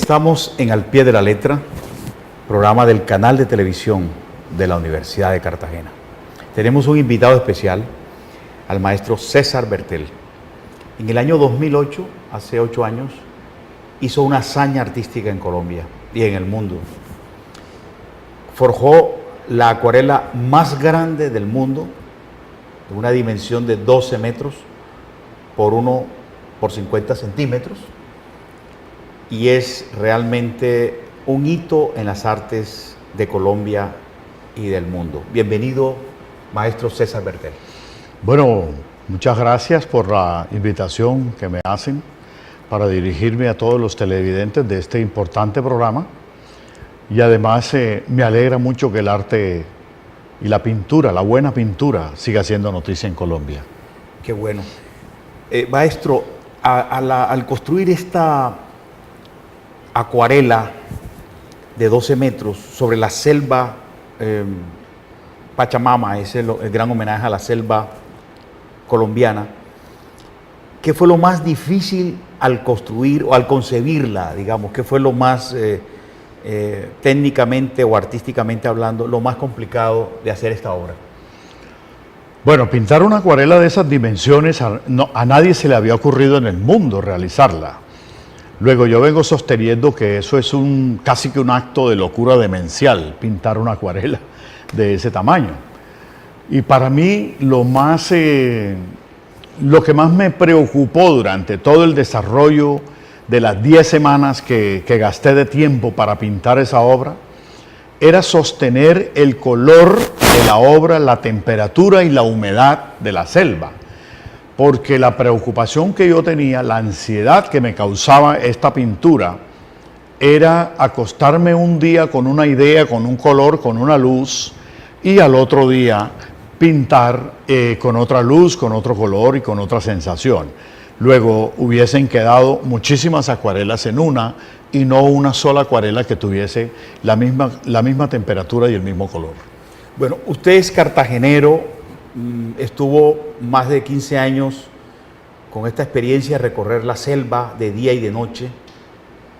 Estamos en Al Pie de la Letra, programa del canal de televisión de la Universidad de Cartagena. Tenemos un invitado especial, al maestro César Bertel. En el año 2008, hace 8 años, hizo una hazaña artística en Colombia y en el mundo. Forjó la acuarela más grande del mundo, de una dimensión de 12 metros por 1 por 50 centímetros, y es realmente un hito en las artes de Colombia y del mundo. Bienvenido, maestro César Bertel. Bueno, muchas gracias por la invitación que me hacen para dirigirme a todos los televidentes de este importante programa. Y además me alegra mucho que el arte y la pintura, la buena pintura, siga siendo noticia en Colombia. Qué bueno. Maestro, al construir esta acuarela de 12 metros sobre la selva Pachamama, es el gran homenaje a la selva colombiana, ¿qué fue lo más difícil al construir o al concebirla, digamos? ¿Qué fue lo más técnicamente o artísticamente hablando, lo más complicado de hacer esta obra? Bueno, pintar una acuarela de esas dimensiones, a nadie se le había ocurrido en el mundo realizarla. Luego yo vengo sosteniendo que eso es casi que un acto de locura demencial, pintar una acuarela de ese tamaño. Y para mí lo que más me preocupó durante todo el desarrollo de las 10 semanas que gasté de tiempo para pintar esa obra, era sostener el color de la obra, la temperatura y la humedad de la selva. Porque la preocupación que yo tenía, la ansiedad que me causaba esta pintura, era acostarme un día con una idea, con un color, con una luz, y al otro día pintar con otra luz, con otro color y con otra sensación. Luego hubiesen quedado muchísimas acuarelas en una, y no una sola acuarela que tuviese la misma temperatura y el mismo color. Bueno, usted es cartagenero, estuvo más de 15 años con esta experiencia de recorrer la selva de día y de noche,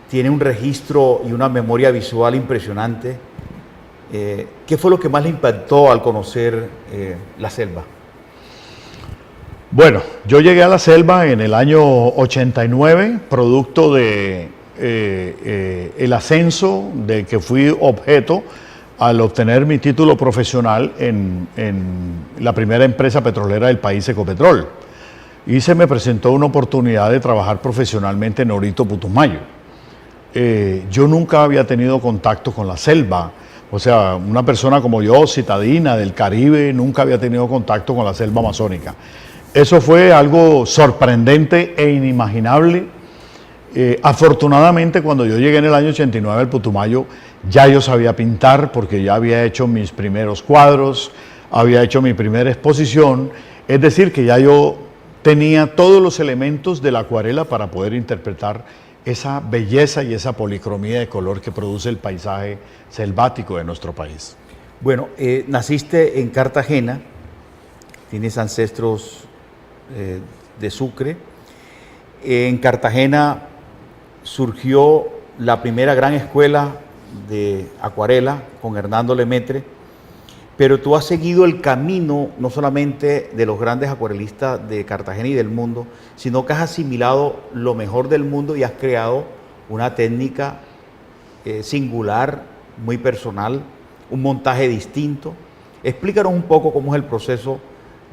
tiene un registro y una memoria visual impresionante. ¿Qué fue lo que más le impactó al conocer la selva? Bueno, yo llegué a la selva en el año 89, producto de el ascenso del que fui objeto al obtener mi título profesional en la primera empresa petrolera del país, Ecopetrol. Y se me presentó una oportunidad de trabajar profesionalmente en Orito, Putumayo. Yo nunca había tenido contacto con la selva, o sea, una persona como yo, citadina del Caribe, nunca había tenido contacto con la selva amazónica. Eso fue algo sorprendente e inimaginable. Afortunadamente, cuando yo llegué en el año 89 al Putumayo, ya yo sabía pintar porque ya había hecho mis primeros cuadros, había hecho mi primera exposición, es decir, que ya yo tenía todos los elementos de la acuarela para poder interpretar esa belleza y esa policromía de color que produce el paisaje selvático de nuestro país. Bueno, naciste en Cartagena, tienes ancestros de Sucre. En Cartagena surgió la primera gran escuela de acuarela con Hernando Lemaitre, pero tú has seguido el camino no solamente de los grandes acuarelistas de Cartagena y del mundo, sino que has asimilado lo mejor del mundo y has creado una técnica singular, muy personal, un montaje distinto. Explícanos un poco cómo es el proceso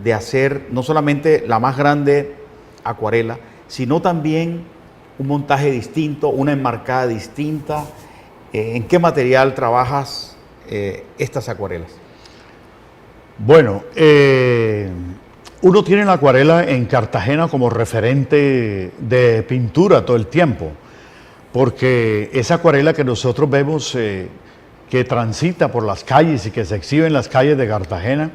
de hacer no solamente la más grande acuarela, sino también un montaje distinto, una enmarcada distinta. ¿En qué material trabajas estas acuarelas? Bueno, uno tiene la acuarela en Cartagena como referente de pintura todo el tiempo, porque esa acuarela que nosotros vemos que transita por las calles y que se exhibe en las calles de Cartagena,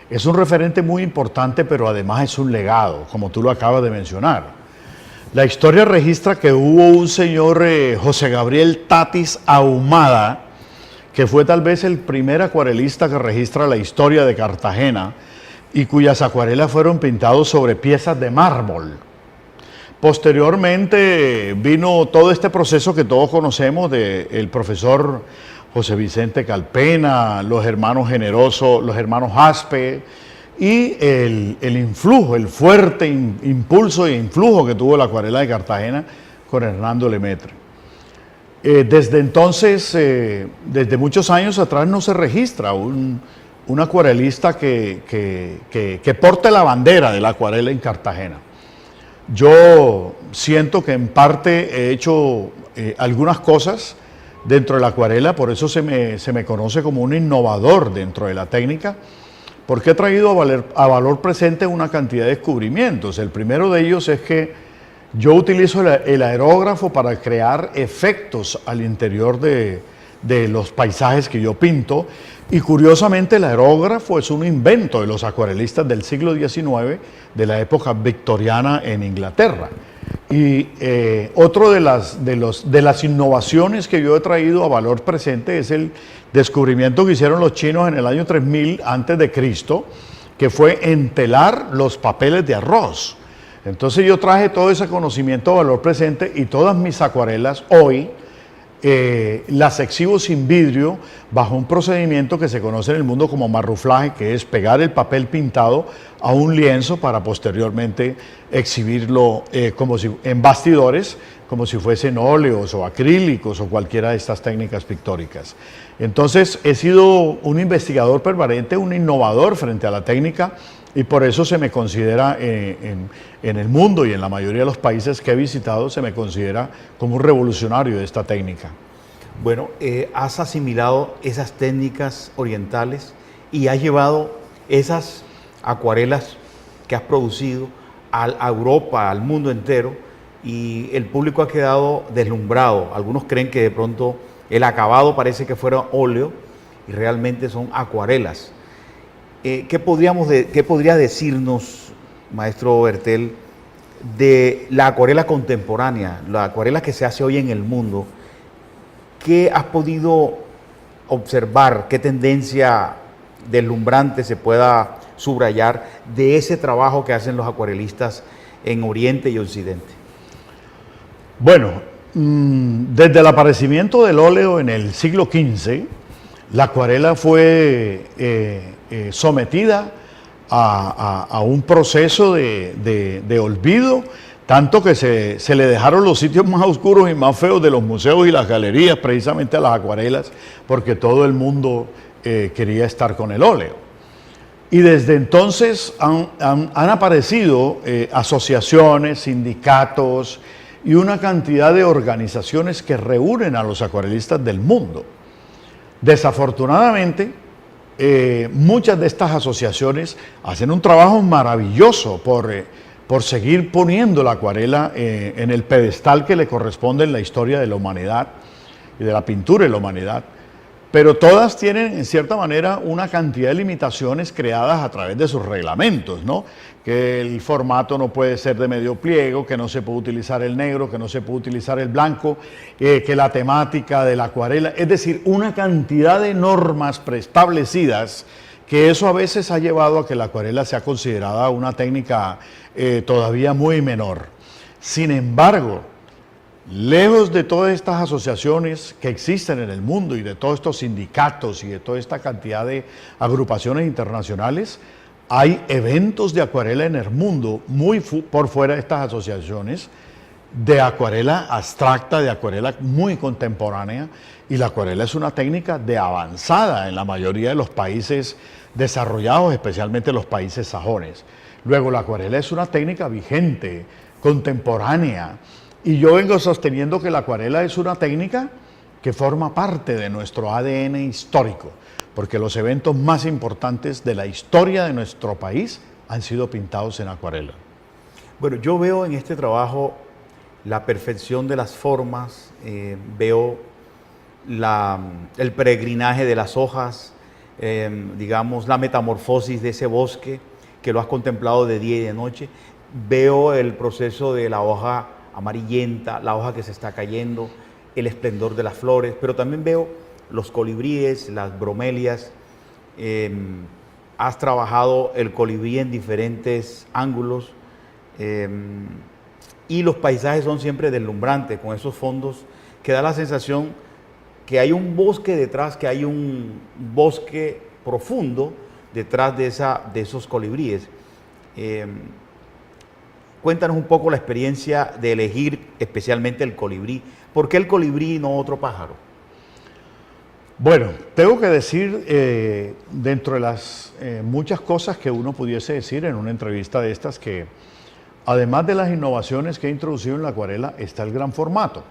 es un referente muy importante, pero además es un legado, como tú lo acabas de mencionar. La historia registra que hubo un señor, José Gabriel Tatis Ahumada, que fue tal vez el primer acuarelista que registra la historia de Cartagena y cuyas acuarelas fueron pintadas sobre piezas de mármol. Posteriormente vino todo este proceso que todos conocemos del profesor José Vicente Calpena, los hermanos Generoso, los hermanos Aspe, y el influjo, el fuerte impulso e influjo que tuvo la acuarela de Cartagena con Hernando Lemaitre. Desde entonces, desde muchos años atrás, no se registra un acuarelista que porte la bandera de la acuarela en Cartagena. Yo siento que en parte he hecho algunas cosas dentro de la acuarela, por eso se me conoce como un innovador dentro de la técnica, porque he traído a valor presente una cantidad de descubrimientos. El primero de ellos es que yo utilizo el aerógrafo para crear efectos al interior de los paisajes que yo pinto, y curiosamente el aerógrafo es un invento de los acuarelistas del siglo XIX, de la época victoriana en Inglaterra. Y otro de las innovaciones que yo he traído a valor presente es el descubrimiento que hicieron los chinos en el año 3000 antes de Cristo, que fue entelar los papeles de arroz. Entonces yo traje todo ese conocimiento a valor presente, y todas mis acuarelas hoy las exhibo sin vidrio bajo un procedimiento que se conoce en el mundo como marruflaje, que es pegar el papel pintado a un lienzo para posteriormente exhibirlo en bastidores, como si fuesen óleos o acrílicos o cualquiera de estas técnicas pictóricas. Entonces he sido un investigador permanente, un innovador frente a la técnica, y por eso se me considera en el mundo y en la mayoría de los países que he visitado, se me considera como un revolucionario de esta técnica. Bueno, has asimilado esas técnicas orientales y has llevado esas acuarelas que has producido a Europa, al mundo entero, y el público ha quedado deslumbrado. Algunos creen que de pronto el acabado parece que fuera óleo y realmente son acuarelas. ¿Qué podría decirnos, maestro Bertel, de la acuarela contemporánea, la acuarela que se hace hoy en el mundo? ¿Qué has podido observar? ¿Qué tendencia deslumbrante se pueda subrayar de ese trabajo que hacen los acuarelistas en Oriente y Occidente? Bueno, desde el aparecimiento del óleo en el siglo XV, la acuarela fue sometida a un proceso de olvido, tanto que se le dejaron los sitios más oscuros y más feos de los museos y las galerías precisamente a las acuarelas, porque todo el mundo quería estar con el óleo. Y desde entonces han aparecido asociaciones, sindicatos y una cantidad de organizaciones que reúnen a los acuarelistas del mundo. Desafortunadamente, muchas de estas asociaciones hacen un trabajo maravilloso por seguir poniendo la acuarela en el pedestal que le corresponde en la historia de la humanidad y de la pintura de la humanidad, pero todas tienen en cierta manera una cantidad de limitaciones creadas a través de sus reglamentos, ¿no? Que el formato no puede ser de medio pliego, que no se puede utilizar el negro, que no se puede utilizar el blanco, que la temática de la acuarela, es decir, una cantidad de normas preestablecidas, que eso a veces ha llevado a que la acuarela sea considerada una técnica todavía muy menor. Sin embargo, lejos de todas estas asociaciones que existen en el mundo y de todos estos sindicatos y de toda esta cantidad de agrupaciones internacionales, hay eventos de acuarela en el mundo muy por fuera de estas asociaciones, de acuarela abstracta, de acuarela muy contemporánea, y la acuarela es una técnica de avanzada en la mayoría de los países desarrollados, especialmente los países sajones. Luego, la acuarela es una técnica vigente, contemporánea, y yo vengo sosteniendo que la acuarela es una técnica que forma parte de nuestro ADN histórico, porque los eventos más importantes de la historia de nuestro país han sido pintados en acuarela. Bueno, yo veo en este trabajo la perfección de las formas, veo el peregrinaje de las hojas, digamos, la metamorfosis de ese bosque que lo has contemplado de día y de noche. Veo el proceso de la hoja amarillenta, la hoja que se está cayendo, el esplendor de las flores, pero también veo los colibríes, las bromelias. Has trabajado el colibrí en diferentes ángulos. y los paisajes son siempre deslumbrantes con esos fondos que da la sensación que hay un bosque detrás, que hay un bosque profundo detrás de esos colibríes. Cuéntanos un poco la experiencia de elegir especialmente el colibrí. ¿Por qué el colibrí y no otro pájaro? Bueno, tengo que decir, dentro de las muchas cosas que uno pudiese decir en una entrevista de estas, que además de las innovaciones que he introducido en la acuarela, está el gran formato.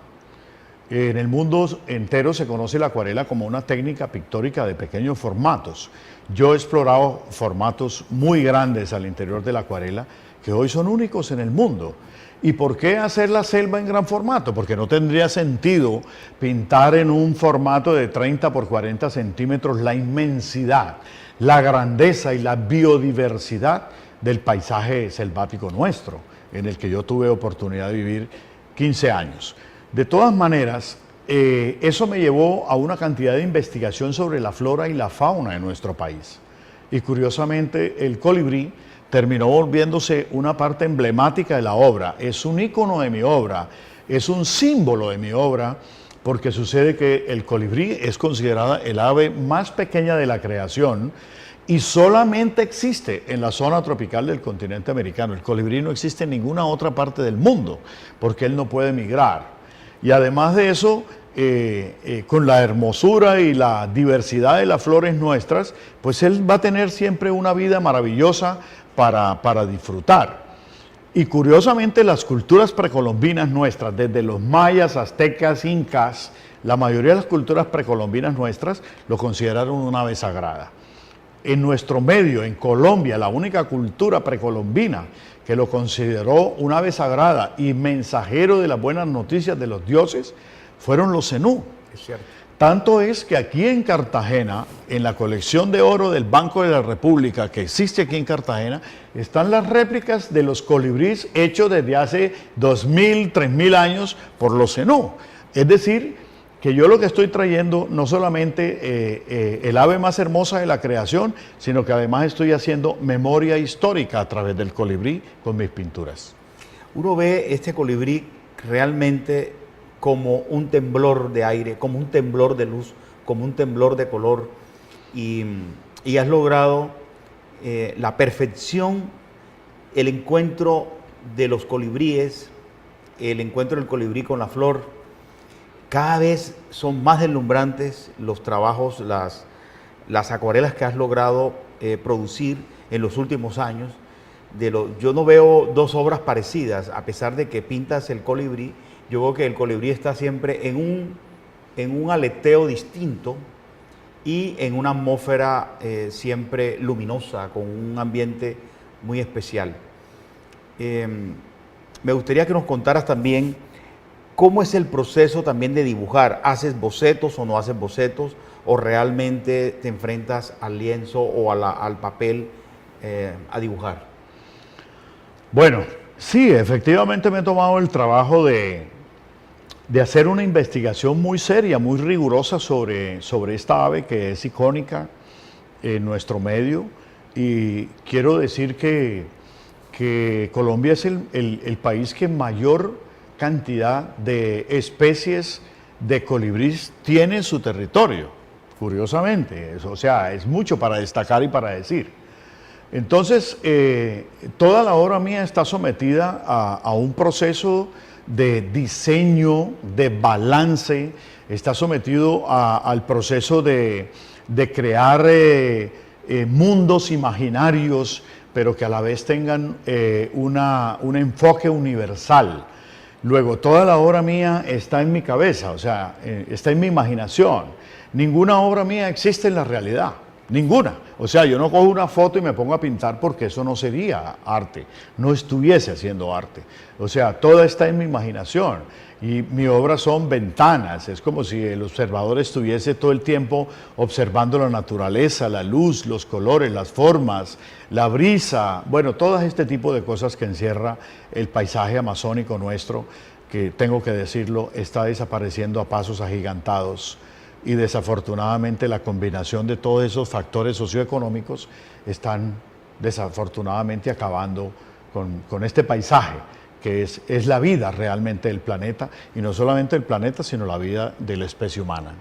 En el mundo entero se conoce la acuarela como una técnica pictórica de pequeños formatos. Yo he explorado formatos muy grandes al interior de la acuarela que hoy son únicos en el mundo. ¿Y por qué hacer la selva en gran formato? Porque no tendría sentido pintar en un formato de 30 por 40 centímetros la inmensidad, la grandeza y la biodiversidad del paisaje selvático nuestro, en el que yo tuve oportunidad de vivir 15 años. De todas maneras, eso me llevó a una cantidad de investigación sobre la flora y la fauna de nuestro país. Y curiosamente, el colibrí terminó volviéndose una parte emblemática de la obra. Es un ícono de mi obra, es un símbolo de mi obra, porque sucede que el colibrí es considerada el ave más pequeña de la creación y solamente existe en la zona tropical del continente americano. El colibrí no existe en ninguna otra parte del mundo, porque él no puede migrar. Y además de eso, con la hermosura y la diversidad de las flores nuestras, pues él va a tener siempre una vida maravillosa para disfrutar. Y curiosamente las culturas precolombinas nuestras, desde los mayas, aztecas, incas, la mayoría de las culturas precolombinas nuestras lo consideraron una ave sagrada. En nuestro medio, en Colombia, la única cultura precolombina que lo consideró un ave sagrada y mensajero de las buenas noticias de los dioses, fueron los zenú. Es cierto. Tanto es que aquí en Cartagena, en la colección de oro del Banco de la República, que existe aquí en Cartagena, están las réplicas de los colibríes hechos desde hace 2000, 3000 años por los zenú. Es decir, que yo lo que estoy trayendo no solamente el ave más hermosa de la creación, sino que además estoy haciendo memoria histórica a través del colibrí con mis pinturas. Uno ve este colibrí realmente como un temblor de aire, como un temblor de luz, como un temblor de color, y has logrado la perfección, el encuentro de los colibríes, el encuentro del colibrí con la flor. Cada vez son más deslumbrantes los trabajos, las acuarelas que has logrado producir en los últimos años. Yo no veo dos obras parecidas, a pesar de que pintas el colibrí. Yo veo que el colibrí está siempre en un aleteo distinto y en una atmósfera siempre luminosa, con un ambiente muy especial. Me gustaría que nos contaras también cómo es el proceso también de dibujar. ¿Haces bocetos o no haces bocetos? ¿O realmente te enfrentas al lienzo o al papel a dibujar? Bueno, sí, efectivamente me he tomado el trabajo de hacer una investigación muy seria, muy rigurosa sobre esta ave que es icónica en nuestro medio. Y quiero decir que Colombia es el país que mayor cantidad de especies de colibríes tiene en su territorio, curiosamente. O sea, es mucho para destacar y para decir. Entonces, toda la obra mía está sometida a un proceso de diseño, de balance, está sometido al proceso de crear mundos imaginarios, pero que a la vez tengan un enfoque universal. Luego, toda la obra mía está en mi cabeza, o sea, está en mi imaginación. Ninguna obra mía existe en la realidad, ninguna. O sea, yo no cojo una foto y me pongo a pintar porque eso no sería arte, no estuviese haciendo arte. O sea, toda está en mi imaginación y mi obra son ventanas. Es como si el observador estuviese todo el tiempo observando la naturaleza, la luz, los colores, las formas, la brisa, bueno, todo este tipo de cosas que encierra el paisaje amazónico nuestro, que tengo que decirlo, está desapareciendo a pasos agigantados. Y desafortunadamente la combinación de todos esos factores socioeconómicos están desafortunadamente acabando con este paisaje que es la vida realmente del planeta, y no solamente del planeta, sino la vida de la especie humana.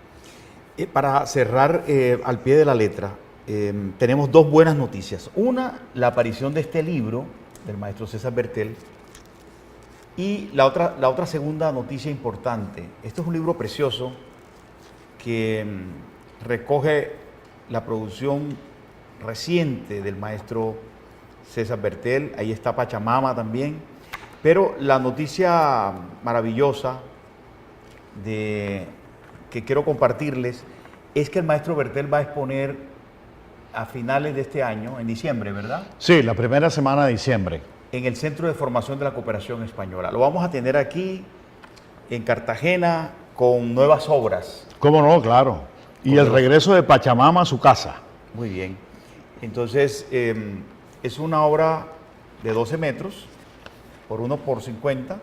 Para cerrar al pie de la letra, tenemos dos buenas noticias. Una, la aparición de este libro del maestro César Bertel, y la otra segunda noticia importante. Este es un libro precioso que recoge la producción reciente del maestro César Bertel. Ahí está Pachamama también. Pero la noticia maravillosa que quiero compartirles es que el maestro Bertel va a exponer a finales de este año, en diciembre, ¿verdad? Sí, la primera semana de diciembre. En el Centro de Formación de la Cooperación Española. Lo vamos a tener aquí en Cartagena con nuevas obras. ¿Cómo no? Claro. Y el regreso de Pachamama a su casa. Muy bien. Entonces, es una obra de 12 metros por 1 por 50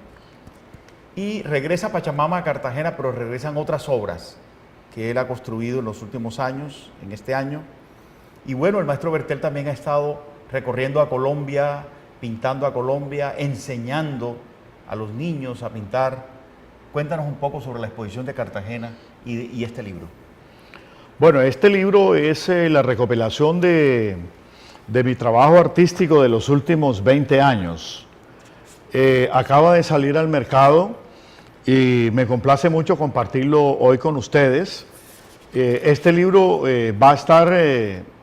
y regresa Pachamama a Cartagena, pero regresan otras obras que él ha construido en los últimos años, en este año. Y bueno, el maestro Bertel también ha estado recorriendo a Colombia, pintando a Colombia, enseñando a los niños a pintar. Cuéntanos un poco sobre la exposición de Cartagena y este libro. Bueno, este libro es la recopilación de mi trabajo artístico de los últimos 20 años. Acaba de salir al mercado y me complace mucho compartirlo hoy con ustedes. Este libro va a estar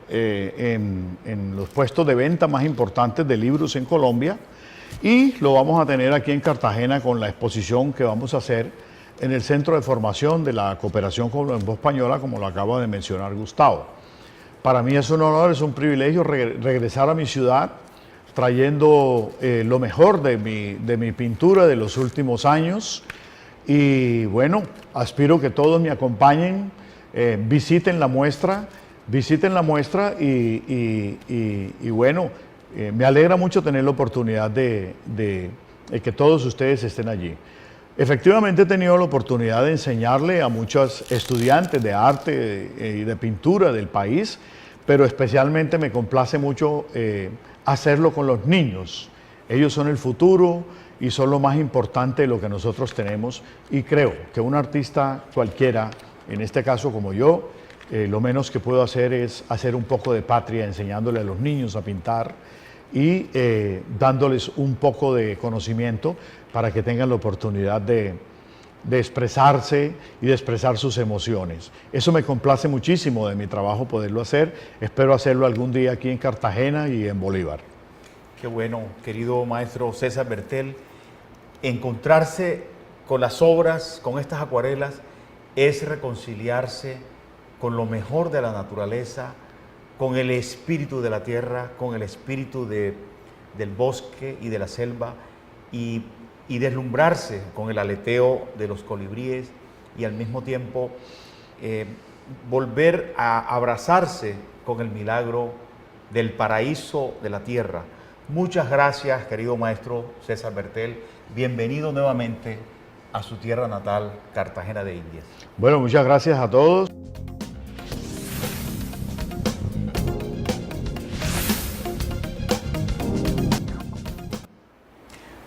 en los puestos de venta más importantes de libros en Colombia, y lo vamos a tener aquí en Cartagena con la exposición que vamos a hacer en el Centro de Formación de la Cooperación Colombo-Española, como lo acaba de mencionar Gustavo. Para mí es un honor, es un privilegio regresar a mi ciudad trayendo lo mejor de mi pintura de los últimos años. Y bueno, aspiro que todos me acompañen, visiten la muestra y bueno, me alegra mucho tener la oportunidad de que todos ustedes estén allí. Efectivamente he tenido la oportunidad de enseñarle a muchos estudiantes de arte y de pintura del país, pero especialmente me complace mucho hacerlo con los niños. Ellos son el futuro y son lo más importante de lo que nosotros tenemos, y creo que un artista cualquiera, en este caso como yo, lo menos que puedo hacer es hacer un poco de patria enseñándole a los niños a pintar y dándoles un poco de conocimiento para que tengan la oportunidad de expresarse y de expresar sus emociones. Eso me complace muchísimo de mi trabajo poderlo hacer. Espero hacerlo algún día aquí en Cartagena y en Bolívar. Qué bueno, querido maestro César Bertel. Encontrarse con las obras, con estas acuarelas, es reconciliarse con lo mejor de la naturaleza, con el espíritu de la tierra, con el espíritu del bosque y de la selva, y deslumbrarse con el aleteo de los colibríes, y al mismo tiempo volver a abrazarse con el milagro del paraíso de la tierra. Muchas gracias, querido maestro César Bertel. Bienvenido nuevamente a su tierra natal, Cartagena de Indias. Bueno, muchas gracias a todos.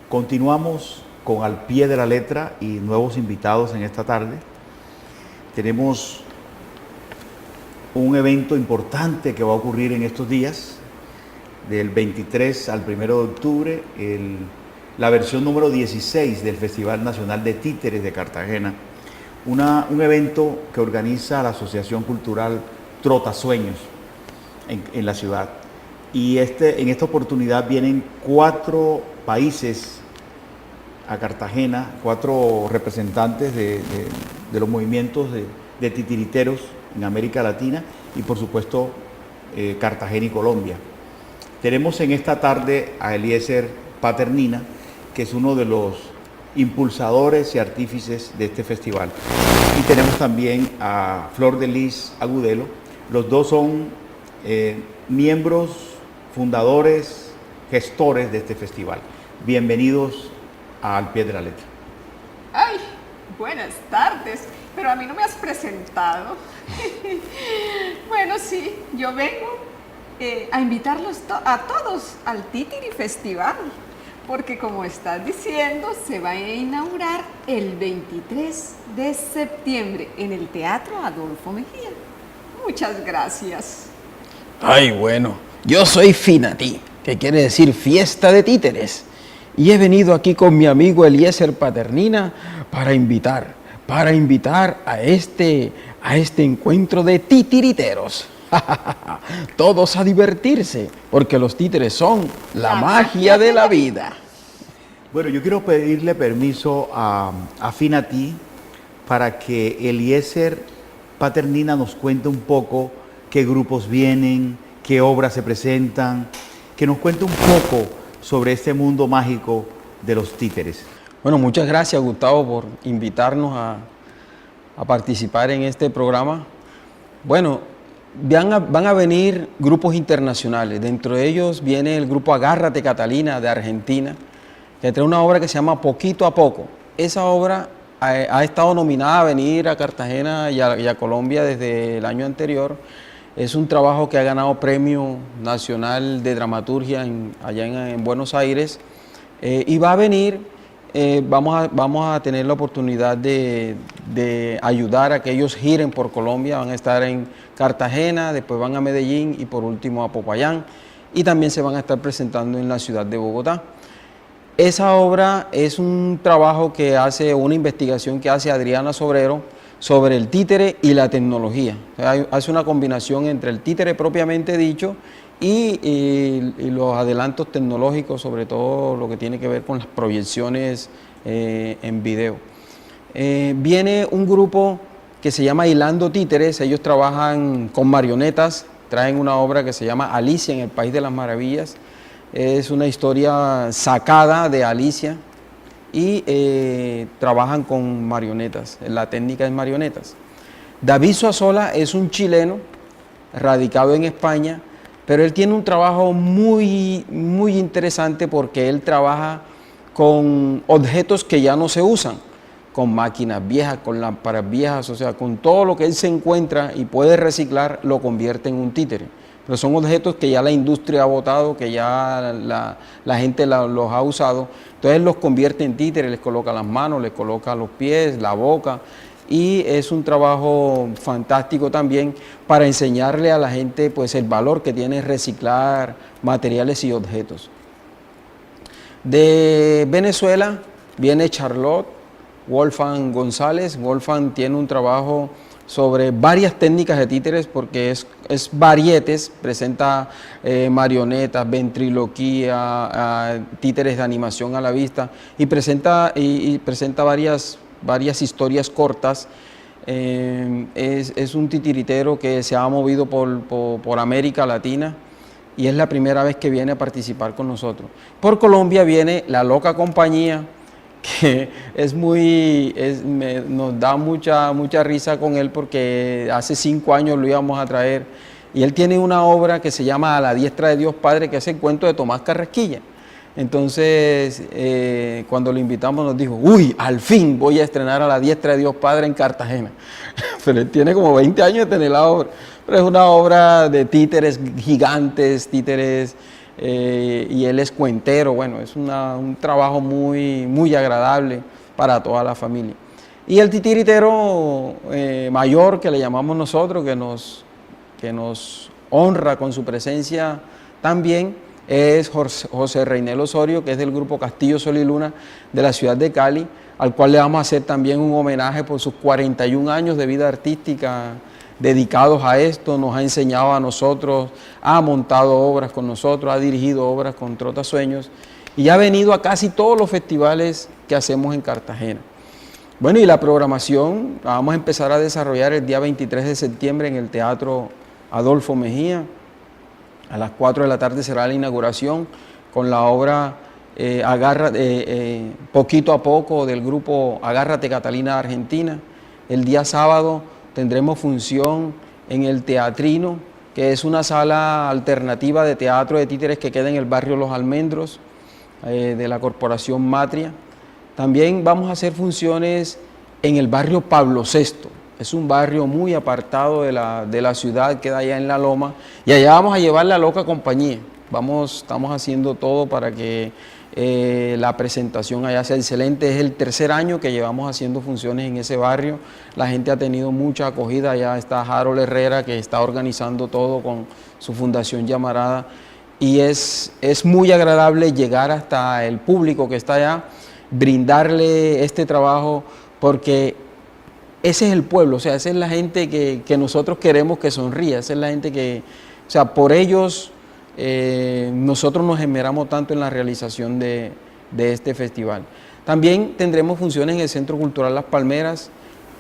Continuamos con Al Pie de la Letra y nuevos invitados en esta tarde. Tenemos un evento importante que va a ocurrir en estos días, del 23 al 1 de octubre, la versión número 16 del Festival Nacional de Títeres de Cartagena, un evento que organiza la Asociación Cultural Trotasueños en la ciudad. Y en esta oportunidad vienen 4 países a Cartagena, 4 representantes de los movimientos de titiriteros en América Latina y por supuesto Cartagena y Colombia. Tenemos en esta tarde a Eliezer Paternina, que es uno de los impulsadores y artífices de este festival. Y tenemos también a Flor de Lis Agudelo. Los dos son miembros, fundadores, gestores de este festival. Bienvenidos a Al Pie de la Letra. Ay, buenas tardes, pero a mí no me has presentado. Bueno, sí, yo vengo a invitarlos a todos al Titiri Festival, porque como estás diciendo, se va a inaugurar el 23 de septiembre en el Teatro Adolfo Mejía. Muchas gracias. Ay, bueno, yo soy Finatí, que quiere decir fiesta de títeres. Y he venido aquí con mi amigo Eliezer Paternina para invitar a este encuentro de titiriteros. Todos a divertirse, porque los títeres son la magia de la vida. Bueno, yo quiero pedirle permiso a Finatí para que Eliezer Paternina nos cuente un poco qué grupos vienen, qué obras se presentan, que nos cuente un poco sobre este mundo mágico de los títeres. Bueno, muchas gracias, Gustavo, por invitarnos a participar en este programa. Bueno, van a venir grupos internacionales. Dentro de ellos viene el grupo Agárrate Catalina de Argentina, que trae una obra que se llama Poquito a Poco. Esa obra ha estado nominada a venir a Cartagena y a Colombia desde el año anterior. Es un trabajo que ha ganado Premio Nacional de Dramaturgia allá en Buenos Aires. Y va a venir, vamos a tener la oportunidad de ayudar a que ellos giren por Colombia. Van a estar en Cartagena, después van a Medellín y por último a Popayán. Y también se van a estar presentando en la ciudad de Bogotá. Esa obra es un trabajo que hace, una investigación que hace Adriana Sobrero sobre el títere y la tecnología. Hace una combinación entre el títere propiamente dicho y los adelantos tecnológicos, sobre todo lo que tiene que ver con las proyecciones en video. Viene un grupo que se llama Hilando Títeres. Ellos trabajan con marionetas, traen una obra que se llama Alicia en el País de las Maravillas. Es una historia sacada de Alicia y trabajan con marionetas, la técnica es marionetas. David Suazola es un chileno radicado en España, pero él tiene un trabajo muy interesante porque él trabaja con objetos que ya no se usan, con máquinas viejas, con lámparas viejas, o sea, con todo lo que él se encuentra y puede reciclar, lo convierte en un títere. Pero son objetos que ya la industria ha botado, que ya la gente los ha usado. Entonces él los convierte en títeres, les coloca las manos, les coloca los pies, la boca. Y es un trabajo fantástico también para enseñarle a la gente pues, el valor que tiene reciclar materiales y objetos. De Venezuela viene Charlotte Wolfgang González. Wolfgang tiene un trabajo sobre varias técnicas de títeres porque es varietes, presenta marionetas, ventriloquía, títeres de animación a la vista y presenta varias historias cortas. Es un titiritero que se ha movido por América Latina y es la primera vez que viene a participar con nosotros. Por Colombia viene La Loca Compañía, que nos da mucha risa con él porque hace 5 años lo íbamos a traer y él tiene una obra que se llama A la diestra de Dios Padre, que es el cuento de Tomás Carrasquilla. Entonces cuando lo invitamos nos dijo, uy, al fin voy a estrenar A la diestra de Dios Padre en Cartagena. Pero él tiene como 20 años de tener la obra, pero es una obra de títeres gigantes, títeres. Y él es cuentero. Bueno, es un trabajo muy agradable para toda la familia. Y el titiritero mayor que le llamamos nosotros, que nos honra con su presencia también, es José Reinel Osorio, que es del grupo Castillo Sol y Luna de la ciudad de Cali, al cual le vamos a hacer también un homenaje por sus 41 años de vida artística dedicados a esto. Nos ha enseñado a nosotros, ha montado obras con nosotros, ha dirigido obras con Trotasueños y ha venido a casi todos los festivales que hacemos en Cartagena. Bueno, y la programación la vamos a empezar a desarrollar el día 23 de septiembre en el Teatro Adolfo Mejía. A las 4 de la tarde será la inauguración con la obra Poquito a Poco del grupo Agárrate Catalina de Argentina. El día sábado tendremos función en el Teatrino, que es una sala alternativa de teatro de títeres que queda en el barrio Los Almendros, de la Corporación Matria. También vamos a hacer funciones en el barrio Pablo VI. Es un barrio muy apartado de la ciudad, queda allá en La Loma, y allá vamos a llevar La Loca Compañía. Estamos haciendo todo para que la presentación allá sea excelente. Es el tercer año que llevamos haciendo funciones en ese barrio. La gente ha tenido mucha acogida. Allá está Harold Herrera, que está organizando todo con su Fundación Llamarada. Y es muy agradable llegar hasta el público que está allá, brindarle este trabajo, porque ese es el pueblo, o sea, esa es la gente que nosotros queremos que sonría, esa es la gente que, o sea, por ellos nosotros nos esmeramos tanto en la realización de este festival. También tendremos funciones en el Centro Cultural Las Palmeras,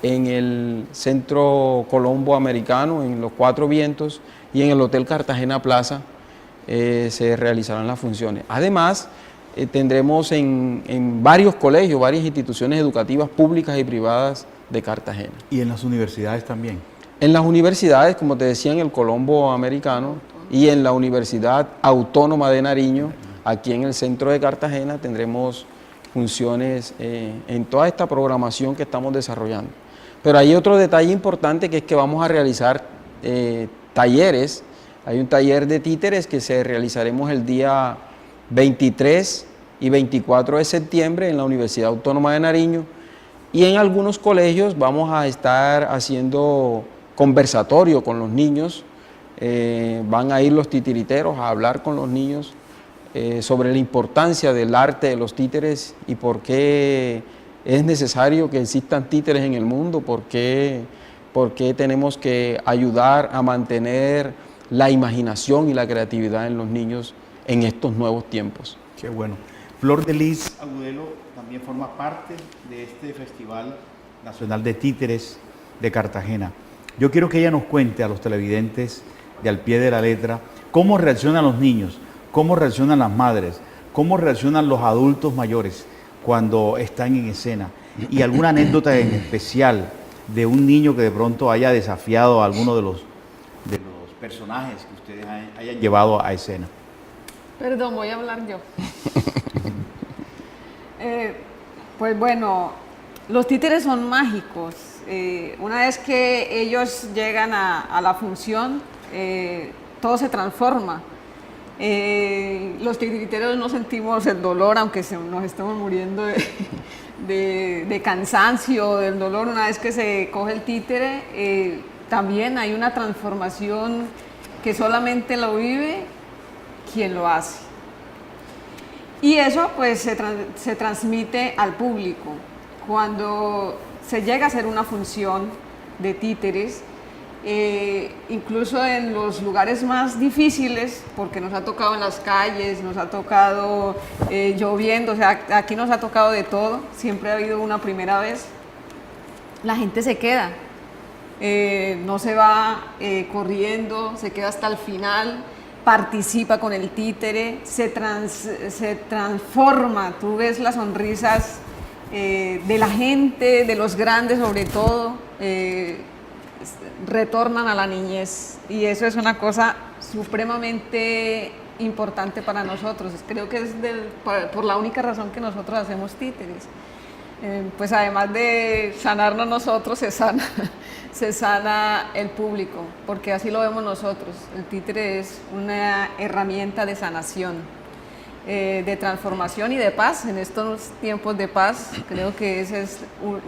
en el Centro Colombo Americano, en los Cuatro Vientos y en el Hotel Cartagena Plaza se realizarán las funciones. Además, tendremos en varios colegios, varias instituciones educativas públicas y privadas de Cartagena. ¿Y en las universidades también? En las universidades, como te decía, en el Colombo Americano y en la Universidad Autónoma de Nariño, aquí en el centro de Cartagena, tendremos funciones en toda esta programación que estamos desarrollando. Pero hay otro detalle importante, que es que vamos a realizar talleres. Hay un taller de títeres que se realizaremos el día 23 y 24 de septiembre en la Universidad Autónoma de Nariño, y en algunos colegios vamos a estar haciendo conversatorio con los niños. Van a ir los titiriteros a hablar con los niños sobre la importancia del arte de los títeres y por qué es necesario que existan títeres en el mundo, por qué tenemos que ayudar a mantener la imaginación y la creatividad en los niños en estos nuevos tiempos. Qué bueno. Flor de Lis Agudelo también forma parte de este Festival Nacional de Títeres de Cartagena. Yo quiero que ella nos cuente a los televidentes de Al Pie de la Letra cómo reaccionan los niños, cómo reaccionan las madres, cómo reaccionan los adultos mayores cuando están en escena, y alguna anécdota en especial de un niño que de pronto haya desafiado a alguno de los personajes que ustedes hayan llevado a escena. Perdón, voy a hablar yo. Pues bueno, los títeres son mágicos. Una vez que ellos llegan a la función, todo se transforma. Los titiriteros no sentimos el dolor, aunque nos estamos muriendo de cansancio, del dolor. Una vez que se coge el títere, también hay una transformación que solamente lo vive quien lo hace. Y eso pues se transmite al público. Cuando se llega a hacer una función de títeres, incluso en los lugares más difíciles, porque nos ha tocado en las calles, nos ha tocado lloviendo, o sea, aquí nos ha tocado de todo, siempre ha habido una primera vez, la gente se queda, no se va corriendo, se queda hasta el final, participa con el títere, se transforma, tú ves las sonrisas de la gente, de los grandes sobre todo, retornan a la niñez, y eso es una cosa supremamente importante para nosotros. Creo que es por la única razón que nosotros hacemos títeres. Pues además de sanarnos nosotros, se sana el público, porque así lo vemos nosotros. El títere es una herramienta de sanación, de transformación y de paz. En estos tiempos de paz, creo que esa es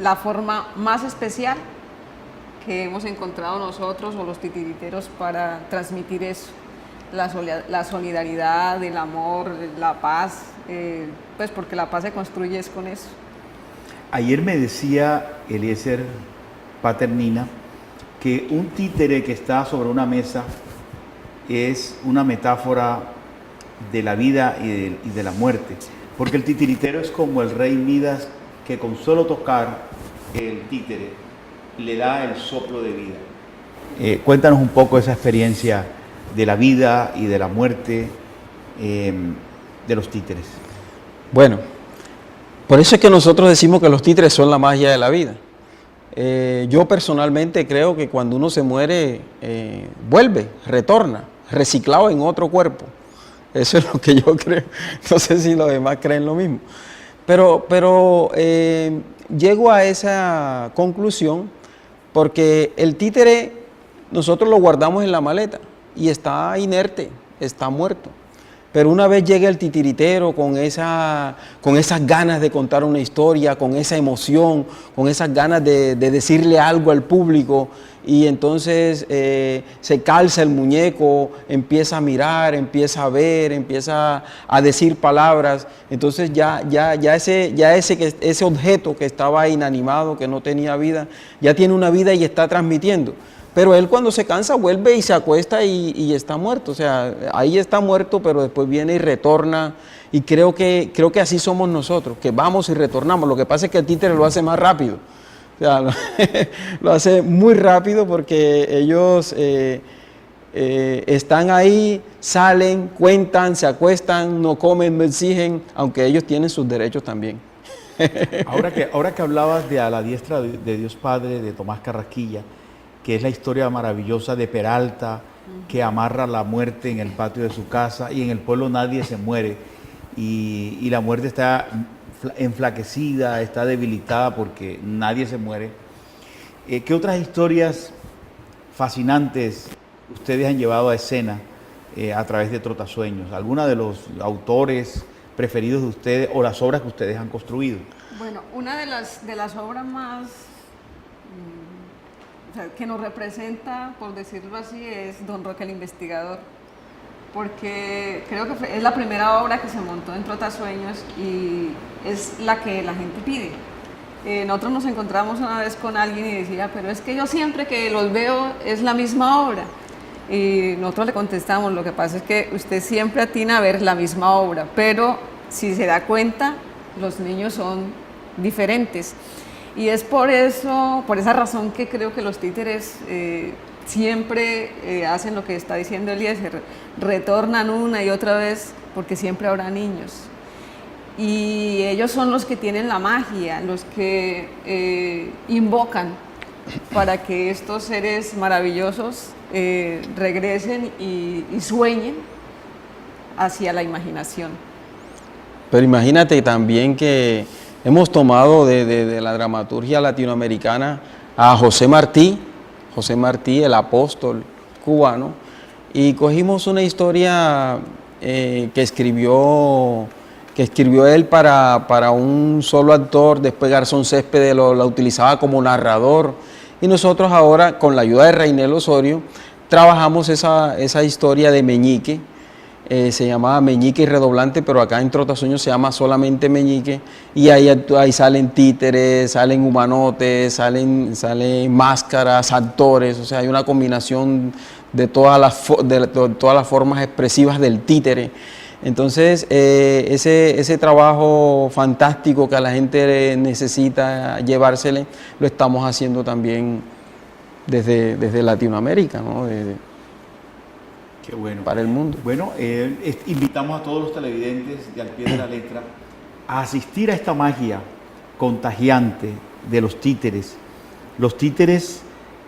la forma más especial que hemos encontrado nosotros o los titiriteros para transmitir eso, la solidaridad, el amor, la paz, pues porque la paz se construye es con eso. Ayer me decía Eliezer Paternina que un títere que está sobre una mesa es una metáfora de la vida y de la muerte, porque el titiritero es como el rey Midas, que con solo tocar el títere le da el soplo de vida. Cuéntanos un poco esa experiencia de la vida y de la muerte de los títeres. Bueno, por eso es que nosotros decimos que los títeres son la magia de la vida. Yo personalmente creo que cuando uno se muere, vuelve, retorna, reciclado en otro cuerpo. Eso es lo que yo creo. No sé si los demás creen lo mismo. Pero llego a esa conclusión porque el títere nosotros lo guardamos en la maleta y está inerte, está muerto. Pero una vez llega el titiritero con esas ganas de contar una historia, con esa emoción, con esas ganas de decirle algo al público, y entonces se calza el muñeco, empieza a mirar, empieza a ver, empieza a decir palabras, entonces ese objeto que estaba inanimado, que no tenía vida, ya tiene una vida y está transmitiendo. Pero él cuando se cansa vuelve y se acuesta y está muerto. O sea, ahí está muerto, pero después viene y retorna. Y creo que así somos nosotros, que vamos y retornamos. Lo que pasa es que el títere lo hace más rápido. O sea, lo hace muy rápido porque ellos están ahí, salen, cuentan, se acuestan, no comen, no exigen, aunque ellos tienen sus derechos también. Ahora que hablabas de A la diestra de Dios Padre, de Tomás Carrasquilla, que es la historia maravillosa de Peralta, que amarra la muerte en el patio de su casa, y en el pueblo nadie se muere, y la muerte está enflaquecida, está debilitada porque nadie se muere. ¿Qué otras historias fascinantes ustedes han llevado a escena a través de Trotasueños? ¿Alguna de los autores preferidos de ustedes o las obras que ustedes han construido? Bueno, una de las obras más o sea, que nos representa, por decirlo así, es Don Roque el Investigador, porque creo que es la primera obra que se montó en Trotasueños y es la que la gente pide. Nosotros nos encontramos una vez con alguien y decía, pero es que yo siempre que los veo es la misma obra. Y nosotros le contestamos, lo que pasa es que usted siempre atina a ver la misma obra, pero si se da cuenta, los niños son diferentes. Y es por eso, por esa razón que creo que los títeres siempre hacen lo que está diciendo Eliezer, retornan una y otra vez porque siempre habrá niños. Y ellos son los que tienen la magia, los que invocan para que estos seres maravillosos regresen y sueñen hacia la imaginación. Pero imagínate también que hemos tomado de la dramaturgia latinoamericana a José Martí, el apóstol cubano, y cogimos una historia que escribió él para un solo actor. Después Garzón Céspedes la utilizaba como narrador, y nosotros ahora, con la ayuda de Reinel Osorio, trabajamos esa historia de Meñique. Se llamaba Meñique y Redoblante, pero acá en Trotasueños se llama solamente Meñique, y ahí salen títeres, salen humanotes, salen máscaras, actores. O sea, hay una combinación de todas las formas expresivas del títere. Entonces, ese trabajo fantástico que a la gente necesita llevársele, lo estamos haciendo también desde Latinoamérica, ¿no? Qué bueno. Para el mundo. Bueno, invitamos a todos los televidentes de Al Pie de la Letra a asistir a esta magia contagiante de los títeres. Los títeres,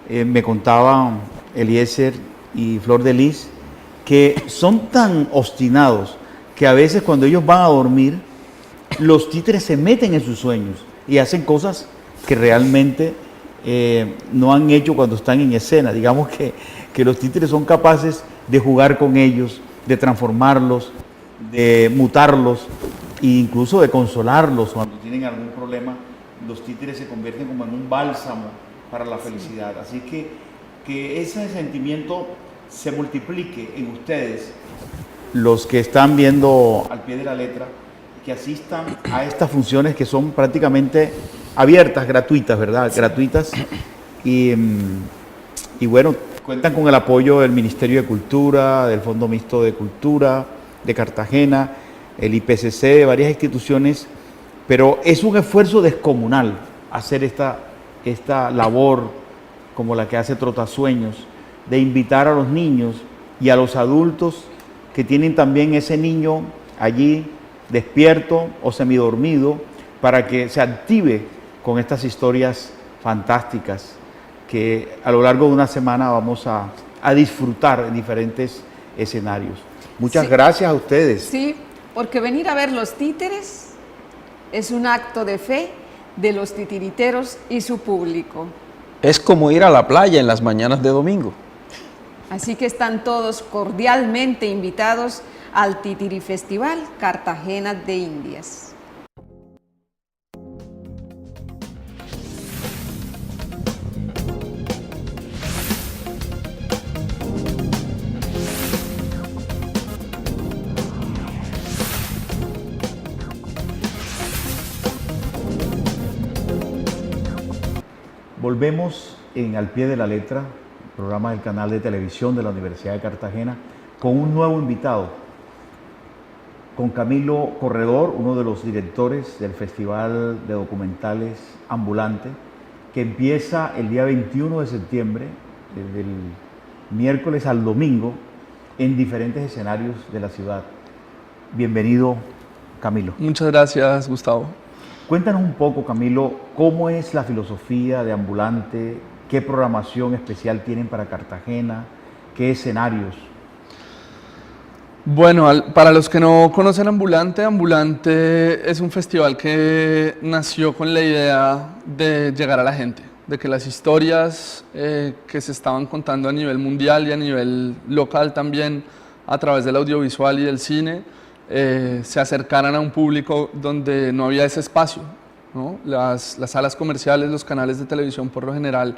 me contaban Eliezer y Flor de Lis, que son tan obstinados que a veces cuando ellos van a dormir, los títeres se meten en sus sueños y hacen cosas que realmente no han hecho cuando están en escena. Digamos que los títeres son capaces de jugar con ellos, de transformarlos, de mutarlos e incluso de consolarlos cuando tienen algún problema. Los títeres se convierten como en un bálsamo para la felicidad. Así que ese sentimiento se multiplique en ustedes, los que están viendo Al Pie de la Letra, que asistan a estas funciones que son prácticamente abiertas, gratuitas, ¿verdad? Gratuitas. Y bueno, cuentan con el apoyo del Ministerio de Cultura, del Fondo Mixto de Cultura de Cartagena, el IPCC, de varias instituciones, pero es un esfuerzo descomunal hacer esta labor como la que hace Trotasueños, de invitar a los niños y a los adultos que tienen también ese niño allí despierto o semidormido, para que se active con estas historias fantásticas que a lo largo de una semana vamos a disfrutar en diferentes escenarios. Muchas gracias a ustedes. Sí, porque venir a ver los títeres es un acto de fe de los titiriteros y su público. Es como ir a la playa en las mañanas de domingo. Así que están todos cordialmente invitados al Titiri Festival Cartagena de Indias. Volvemos en Al Pie de la Letra, programa del canal de televisión de la Universidad de Cartagena, con un nuevo invitado, con Camilo Corredor, uno de los directores del Festival de Documentales Ambulante, que empieza el día 21 de septiembre, desde el miércoles al domingo, en diferentes escenarios de la ciudad. Bienvenido, Camilo. Muchas gracias, Gustavo. Cuéntanos un poco, Camilo, cómo es la filosofía de Ambulante, qué programación especial tienen para Cartagena, qué escenarios. Bueno, para los que no conocen Ambulante, Ambulante es un festival que nació con la idea de llegar a la gente, de que las historias que se estaban contando a nivel mundial y a nivel local también, a través del audiovisual y del cine, se acercaran a un público donde no había ese espacio, ¿no? Las salas comerciales, los canales de televisión por lo general,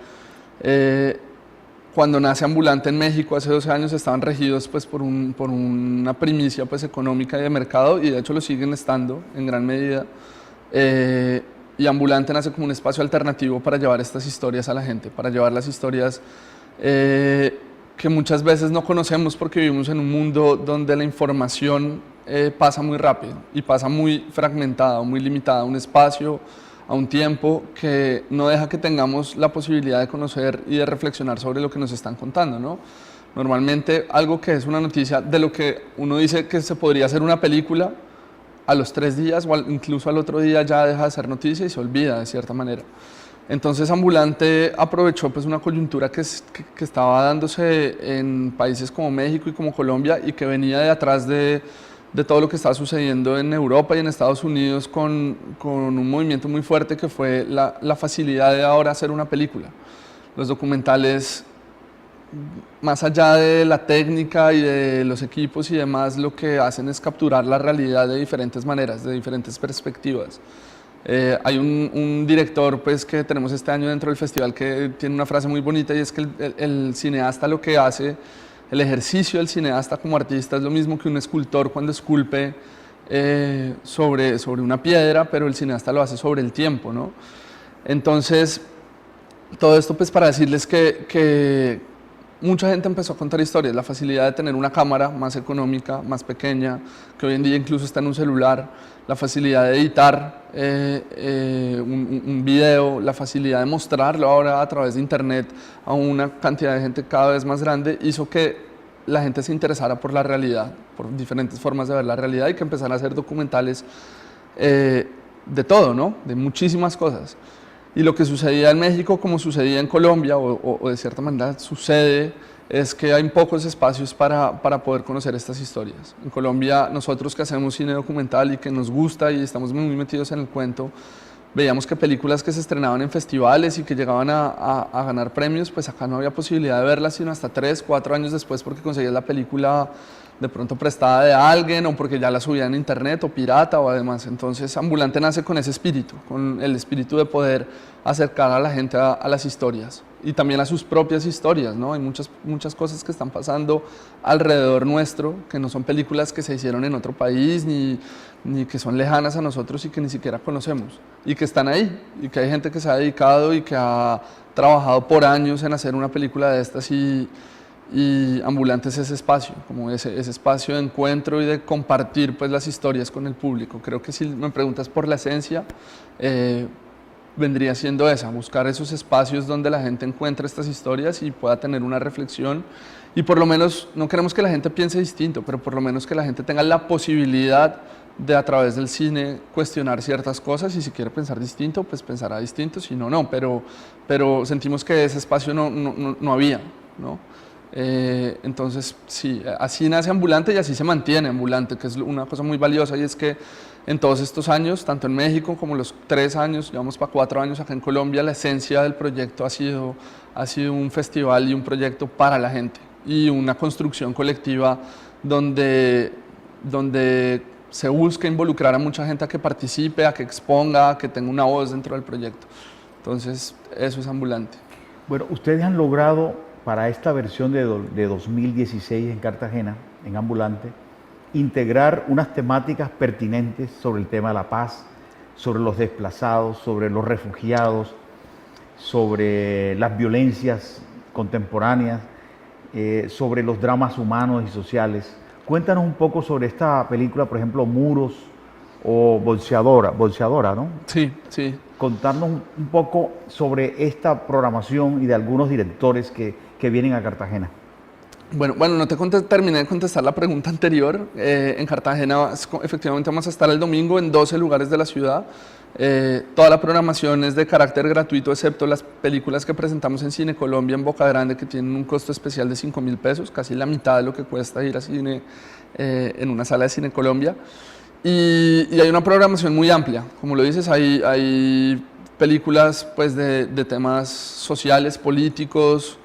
cuando nace Ambulante en México hace 12 años estaban regidos pues, por una primicia pues, económica y de mercado, y de hecho lo siguen estando en gran medida, y Ambulante nace como un espacio alternativo para llevar estas historias a la gente, para llevar las historias que muchas veces no conocemos porque vivimos en un mundo donde la información pasa muy rápido y pasa muy fragmentada, muy limitada a un espacio, a un tiempo que no deja que tengamos la posibilidad de conocer y de reflexionar sobre lo que nos están contando, ¿no? Normalmente algo que es una noticia de lo que uno dice que se podría hacer una película, a los 3 días o incluso al otro día ya deja de ser noticia y se olvida de cierta manera. Entonces Ambulante aprovechó pues, una coyuntura que estaba dándose en países como México y como Colombia y que venía de atrás de todo lo que estaba sucediendo en Europa y en Estados Unidos con un movimiento muy fuerte que fue la facilidad de ahora hacer una película. Los documentales, más allá de la técnica y de los equipos y demás, lo que hacen es capturar la realidad de diferentes maneras, de diferentes perspectivas. Hay un director pues, que tenemos este año dentro del festival que tiene una frase muy bonita y es que el cineasta lo que hace, el ejercicio del cineasta como artista es lo mismo que un escultor cuando esculpe sobre una piedra, pero el cineasta lo hace sobre el tiempo, ¿no? Entonces, todo esto pues para decirles que mucha gente empezó a contar historias, la facilidad de tener una cámara más económica, más pequeña, que hoy en día incluso está en un celular, la facilidad de editar un video, la facilidad de mostrarlo ahora a través de internet a una cantidad de gente cada vez más grande, hizo que la gente se interesara por la realidad, por diferentes formas de ver la realidad y que empezara a hacer documentales de todo, ¿no? De muchísimas cosas. Y lo que sucedía en México, como sucedía en Colombia, o de cierta manera sucede, es que hay pocos espacios para poder conocer estas historias. En Colombia, nosotros que hacemos cine documental y que nos gusta y estamos muy metidos en el cuento, veíamos que películas que se estrenaban en festivales y que llegaban a ganar premios, pues acá no había posibilidad de verlas sino hasta 3, 4 años después porque conseguías la película de pronto prestada de alguien o porque ya la subían en internet o pirata o además. Entonces Ambulante nace con ese espíritu, con el espíritu de poder acercar a la gente a las historias y también a sus propias historias, ¿no? Hay muchas cosas que están pasando alrededor nuestro, que no son películas que se hicieron en otro país ni que son lejanas a nosotros y que ni siquiera conocemos y que están ahí y que hay gente que se ha dedicado y que ha trabajado por años en hacer una película de estas y Ambulante es ese espacio, como ese espacio de encuentro y de compartir pues, las historias con el público. Creo que si me preguntas por la esencia, vendría siendo esa, buscar esos espacios donde la gente encuentre estas historias y pueda tener una reflexión y por lo menos, no queremos que la gente piense distinto, pero por lo menos que la gente tenga la posibilidad de a través del cine cuestionar ciertas cosas y si quiere pensar distinto, pues pensará distinto, si no, no, pero sentimos que ese espacio no había, ¿no? Entonces, sí, así nace Ambulante y así se mantiene Ambulante, que es una cosa muy valiosa y es que en todos estos años, tanto en México como los 3 años, llevamos para 4 años acá en Colombia, la esencia del proyecto ha sido un festival y un proyecto para la gente y una construcción colectiva donde donde se busca involucrar a mucha gente a que participe, a que exponga, a que tenga una voz dentro del proyecto. Entonces, eso es Ambulante. Bueno, ustedes han logrado para esta versión de 2016 en Cartagena, en Ambulante, integrar unas temáticas pertinentes sobre el tema de la paz, sobre los desplazados, sobre los refugiados, sobre las violencias contemporáneas, sobre los dramas humanos y sociales. Cuéntanos un poco sobre esta película, por ejemplo, Muros o Bolseadora, ¿no? Sí, sí. Contarnos un poco sobre esta programación y de algunos directores que vienen a Cartagena. Bueno, no te terminé de contestar la pregunta anterior. En Cartagena efectivamente vamos a estar el domingo en 12 lugares de la ciudad. Toda la programación es de carácter gratuito, excepto las películas que presentamos en Cine Colombia en Boca Grande, que tienen un costo especial de 5.000 pesos, casi la mitad de lo que cuesta ir a cine en una sala de Cine Colombia. Y hay una programación muy amplia. Como lo dices, hay películas pues, de temas sociales, políticos,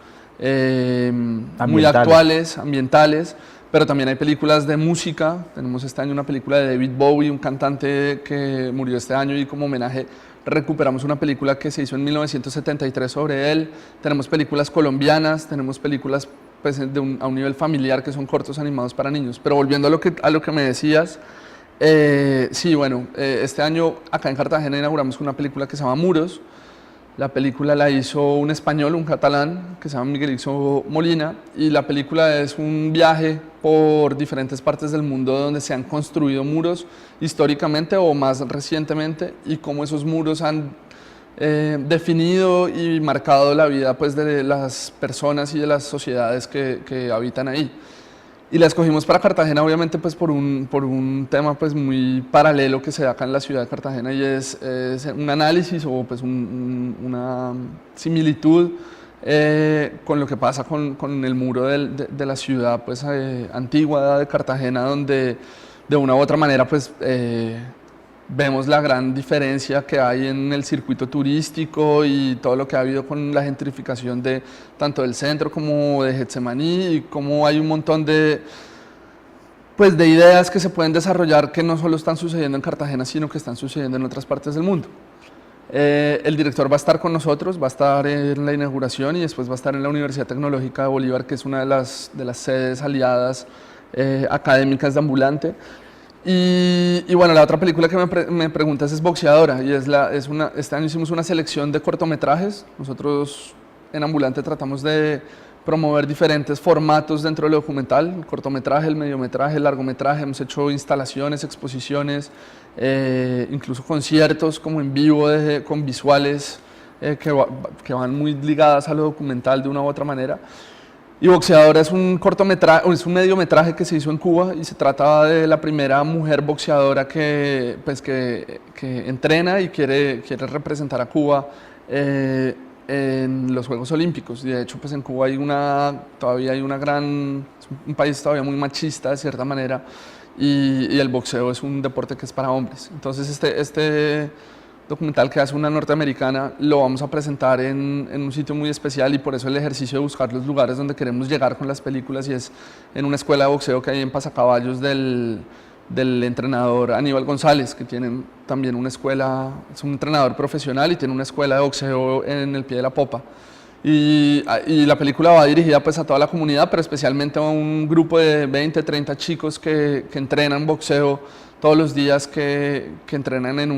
muy actuales, ambientales, pero también hay películas de música. Tenemos este año una película de David Bowie, un cantante que murió este año, y como homenaje recuperamos una película que se hizo en 1973 sobre él. Tenemos películas colombianas, tenemos películas pues, a un nivel familiar, que son cortos animados para niños. Pero volviendo a lo que me decías, sí, bueno, este año acá en Cartagena inauguramos una película que se llama Muros. La película la hizo un español, un catalán, que se llama Miguel Ixo Molina, y la película es un viaje por diferentes partes del mundo donde se han construido muros históricamente o más recientemente, y cómo esos muros han definido y marcado la vida pues, de las personas y de las sociedades que habitan ahí. Y la escogimos para Cartagena, obviamente, pues, por un tema pues, muy paralelo que se da acá en la ciudad de Cartagena, y es un análisis o pues, una similitud con lo que pasa con el muro de la ciudad pues, antigua de Cartagena, donde de una u otra manera pues, vemos la gran diferencia que hay en el circuito turístico y todo lo que ha habido con la gentrificación de tanto del centro como de Getsemaní, y cómo hay un montón de ideas que se pueden desarrollar que no solo están sucediendo en Cartagena, sino que están sucediendo en otras partes del mundo. El director va a estar con nosotros, va a estar en la inauguración, y después va a estar en la Universidad Tecnológica de Bolívar, que es una de las sedes aliadas académicas de Ambulante. Y bueno, la otra película que me preguntas es Boxeadora, y este año hicimos una selección de cortometrajes. Nosotros en Ambulante tratamos de promover diferentes formatos dentro del documental: el cortometraje, el mediometraje, el largometraje. Hemos hecho instalaciones, exposiciones, incluso conciertos como en vivo con visuales que van muy ligadas a lo documental de una u otra manera. Y Boxeadora es un mediometraje que se hizo en Cuba, y se trata de la primera mujer boxeadora que entrena y quiere representar a Cuba en los Juegos Olímpicos. Y de hecho, pues en Cuba es un país todavía muy machista de cierta manera, y el boxeo es un deporte que es para hombres. Entonces este documental que hace una norteamericana lo vamos a presentar en un sitio muy especial, y por eso el ejercicio de buscar los lugares donde queremos llegar con las películas, y es en una escuela de boxeo que hay en Pasacaballos del entrenador Aníbal González, que tiene también una escuela, es un entrenador profesional y tiene una escuela de boxeo en el Pie de la Popa. Y la película va dirigida pues, a toda la comunidad, pero especialmente a un grupo de 20, 30 chicos que entrenan boxeo todos los días, que entrenan en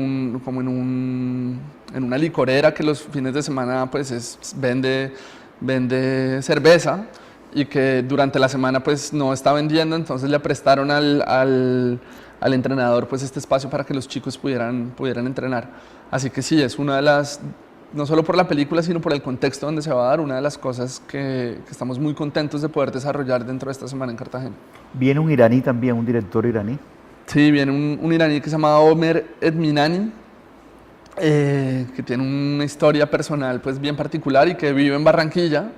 una licorera que los fines de semana pues, vende cerveza, y que durante la semana pues, no está vendiendo. Entonces le prestaron al entrenador pues, este espacio para que los chicos pudieran entrenar. Así que sí, es una de las, no solo por la película, sino por el contexto donde se va a dar, una de las cosas que estamos muy contentos de poder desarrollar dentro de esta semana en Cartagena. Viene un iraní también, un director iraní. Sí, viene un iraní que se llama Omer Edminani, que tiene una historia personal pues, bien particular, y que vive en Barranquilla,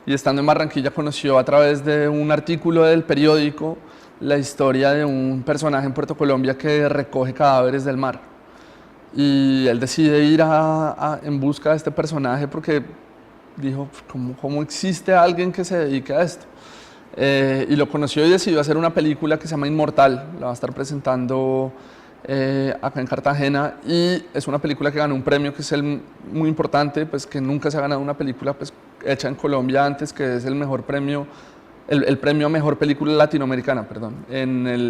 y estando en Barranquilla conoció a través de un artículo del periódico la historia de un personaje en Puerto Colombia que recoge cadáveres del mar. Y él decide ir en busca de este personaje, porque dijo, ¿cómo existe alguien que se dedique a esto? y lo conoció y decidió hacer una película que se llama Inmortal, la va a estar presentando acá en Cartagena, y es una película que ganó un premio que es muy importante, pues que nunca se ha ganado una película pues, hecha en Colombia antes, que es el mejor premio, el premio a mejor película latinoamericana, perdón,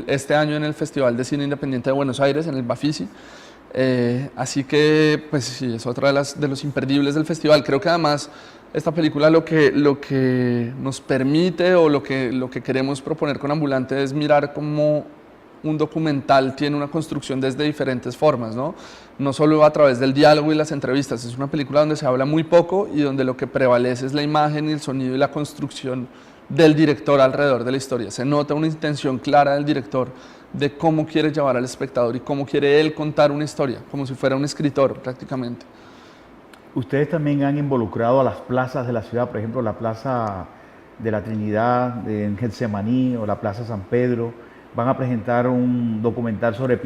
este año en el Festival de Cine Independiente de Buenos Aires, en el Bafisi. Así que, pues sí, es otra de los imperdibles del festival. Creo que además esta película lo que nos permite o lo que queremos proponer con Ambulante es mirar cómo un documental tiene una construcción desde diferentes formas, ¿no? No solo a través del diálogo y las entrevistas, es una película donde se habla muy poco y donde lo que prevalece es la imagen y el sonido y la construcción del director alrededor de la historia. Se nota una intención clara del director de cómo quiere llevar al espectador y cómo quiere él contar una historia, como si fuera un escritor prácticamente. Ustedes también han involucrado a las plazas de la ciudad, por ejemplo, la Plaza de la Trinidad en Getsemaní o la Plaza San Pedro. Van a presentar un documental sobre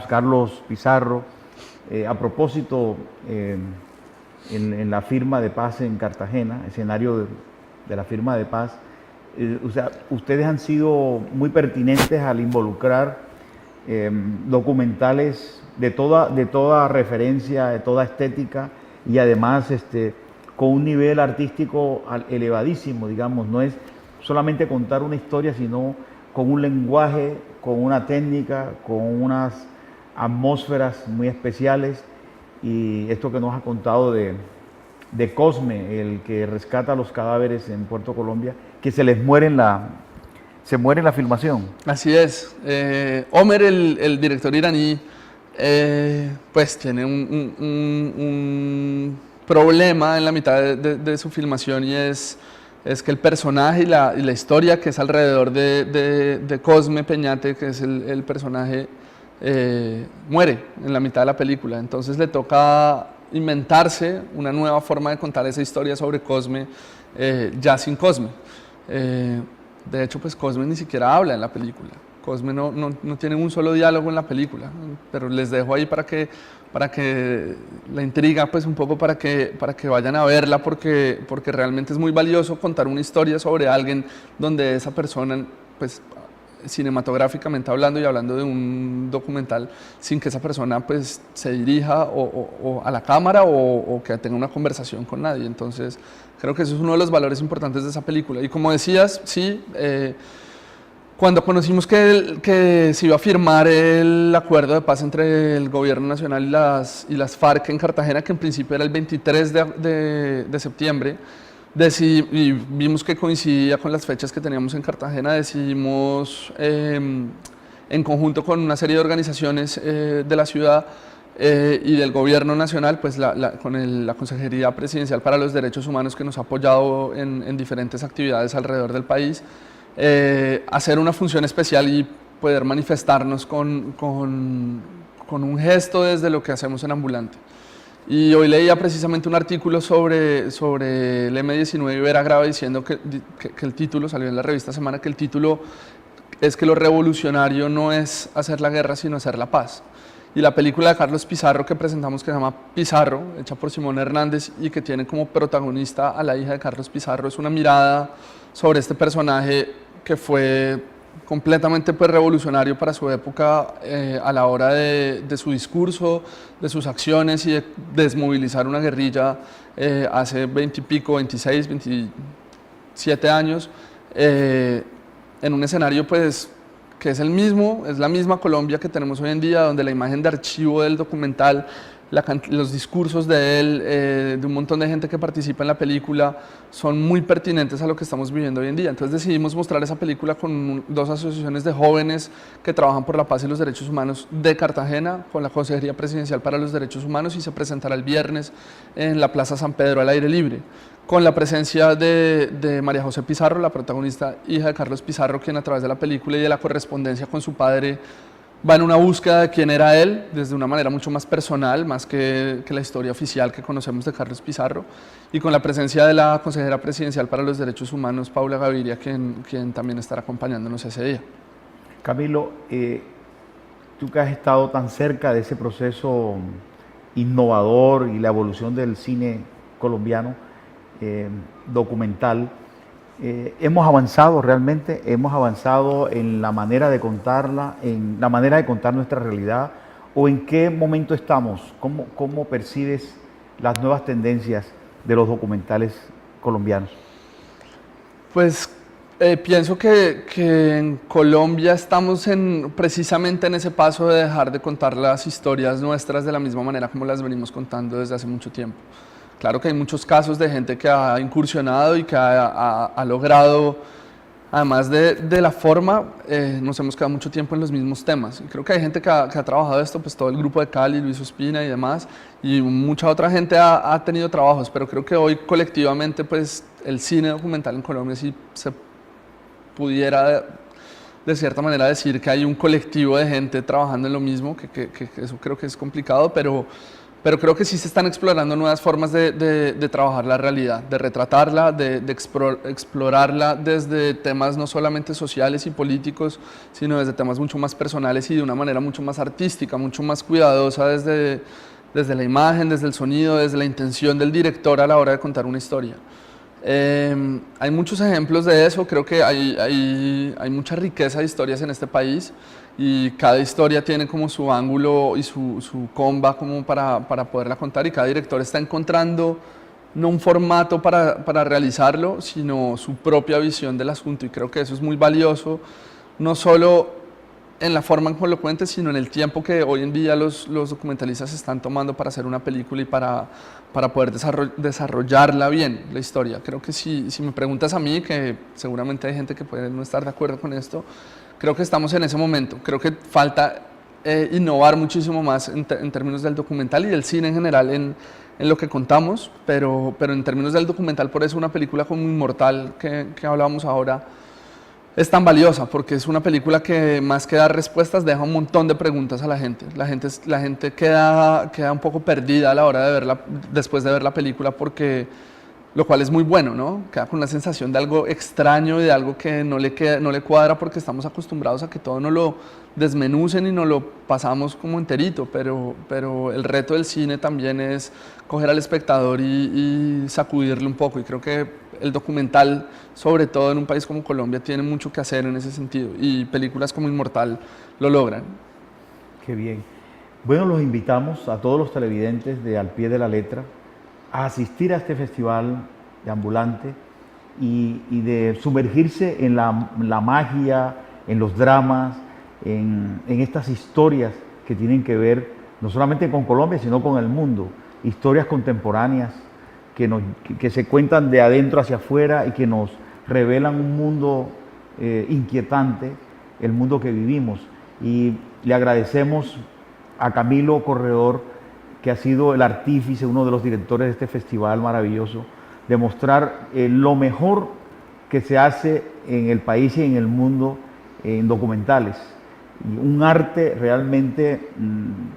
Carlos Pizarro. A propósito, en la firma de paz en Cartagena, escenario de la firma de paz, o sea, ustedes han sido muy pertinentes al involucrar documentales de toda referencia, de toda estética y además con un nivel artístico elevadísimo, digamos. No es solamente contar una historia, sino con un lenguaje, con una técnica, con unas atmósferas muy especiales. Y esto que nos ha contado de Cosme, el que rescata los cadáveres en Puerto Colombia, que se muere en la filmación. Así es. Omer, el director iraní, pues tiene un problema en la mitad de su filmación, y es que el personaje y la historia que es alrededor de Cosme Peñate, que es el personaje, muere en la mitad de la película. Entonces le toca inventarse una nueva forma de contar esa historia sobre Cosme, ya sin Cosme. De hecho, pues Cosme ni siquiera habla en la película. Cosme no tiene un solo diálogo en la película, pero les dejo ahí para que la intriga, pues un poco para que vayan a verla, porque realmente es muy valioso contar una historia sobre alguien donde esa persona, pues cinematográficamente hablando y hablando de un documental, sin que esa persona pues se dirija o a la cámara o que tenga una conversación con nadie. Entonces creo que eso es uno de los valores importantes de esa película. Y como decías, sí, cuando conocimos que se iba a firmar el acuerdo de paz entre el gobierno nacional y las FARC en Cartagena, que en principio era el 23 de septiembre, y vimos que coincidía con las fechas que teníamos en Cartagena, decidimos en conjunto con una serie de organizaciones de la ciudad y del gobierno nacional, pues con la Consejería Presidencial para los Derechos Humanos, que nos ha apoyado en diferentes actividades alrededor del país, hacer una función especial y poder manifestarnos con un gesto desde lo que hacemos en Ambulante. Y hoy leía precisamente un artículo sobre el M19 y Vera Grave, diciendo que el título, salió en la revista Semana, que el título es que lo revolucionario no es hacer la guerra, sino hacer la paz. Y la película de Carlos Pizarro que presentamos, que se llama Pizarro, hecha por Simón Hernández y que tiene como protagonista a la hija de Carlos Pizarro, es una mirada sobre este personaje que fue completamente pues, revolucionario para su época a la hora de su discurso, de sus acciones y de desmovilizar una guerrilla hace 20 y pico, 26, 27 años, en un escenario pues que es la misma Colombia que tenemos hoy en día, donde la imagen de archivo del documental, los discursos de él, de un montón de gente que participa en la película, son muy pertinentes a lo que estamos viviendo hoy en día. Entonces decidimos mostrar esa película con dos asociaciones de jóvenes que trabajan por la paz y los derechos humanos de Cartagena, con la Consejería Presidencial para los Derechos Humanos, y se presentará el viernes en la Plaza San Pedro al aire libre, con la presencia de María José Pizarro, la protagonista, hija de Carlos Pizarro, quien a través de la película y de la correspondencia con su padre va en una búsqueda de quién era él, desde una manera mucho más personal, más que la historia oficial que conocemos de Carlos Pizarro, y con la presencia de la Consejera Presidencial para los Derechos Humanos, Paula Gaviria, quien también estará acompañándonos ese día. Camilo, tú que has estado tan cerca de ese proceso innovador y la evolución del cine colombiano documental, hemos avanzado realmente, hemos avanzado en la manera de contarla, en la manera de contar nuestra realidad, o en qué momento estamos, cómo percibes las nuevas tendencias de los documentales colombianos. Pues pienso que en Colombia estamos precisamente en ese paso de dejar de contar las historias nuestras de la misma manera como las venimos contando desde hace mucho tiempo. Claro que hay muchos casos de gente que ha incursionado y que ha logrado, además de la forma, nos hemos quedado mucho tiempo en los mismos temas. Y creo que hay gente que ha trabajado esto, pues todo el grupo de Cali, Luis Ospina y demás, y mucha otra gente ha tenido trabajos, pero creo que hoy colectivamente pues el cine documental en Colombia sí se pudiera de cierta manera decir que hay un colectivo de gente trabajando en lo mismo, que eso creo que es complicado, pero creo que sí se están explorando nuevas formas de trabajar la realidad, de retratarla, de explorarla desde temas no solamente sociales y políticos, sino desde temas mucho más personales y de una manera mucho más artística, mucho más cuidadosa desde la imagen, desde el sonido, desde la intención del director a la hora de contar una historia. Hay muchos ejemplos de eso, creo que hay mucha riqueza de historias en este país y cada historia tiene como su ángulo y su comba como para poderla contar, y cada director está encontrando no un formato para realizarlo, sino su propia visión del asunto, y creo que eso es muy valioso, no solo en la forma en que lo cuentes, sino en el tiempo que hoy en día los documentalistas están tomando para hacer una película y para poder desarrollarla bien, la historia. Creo que si me preguntas a mí, que seguramente hay gente que puede no estar de acuerdo con esto, creo que estamos en ese momento. Creo que falta innovar muchísimo más en términos del documental y del cine en general en lo que contamos, pero en términos del documental, por eso una película como Inmortal, que hablábamos ahora, es tan valiosa, porque es una película que más que dar respuestas deja un montón de preguntas a la gente. La gente queda un poco perdida a la hora de verla, después de ver la película, porque lo cual es muy bueno, ¿no? Queda con una sensación de algo extraño y de algo que no le cuadra, porque estamos acostumbrados a que todo nos lo desmenucen y nos lo pasamos como enterito, pero el reto del cine también es coger al espectador y sacudirle un poco, y creo que el documental, sobre todo en un país como Colombia, tiene mucho que hacer en ese sentido, y películas como Inmortal lo logran. Qué bien. Bueno, los invitamos a todos los televidentes de Al Pie de la Letra a asistir a este festival de Ambulante y de sumergirse en la magia, en los dramas, en estas historias que tienen que ver no solamente con Colombia, sino con el mundo. Historias contemporáneas que se cuentan de adentro hacia afuera y que nos revelan un mundo inquietante, el mundo que vivimos. Y le agradecemos a Camilo Corredor, que ha sido el artífice, uno de los directores de este festival maravilloso, de mostrar lo mejor que se hace en el país y en el mundo en documentales. Y un arte realmente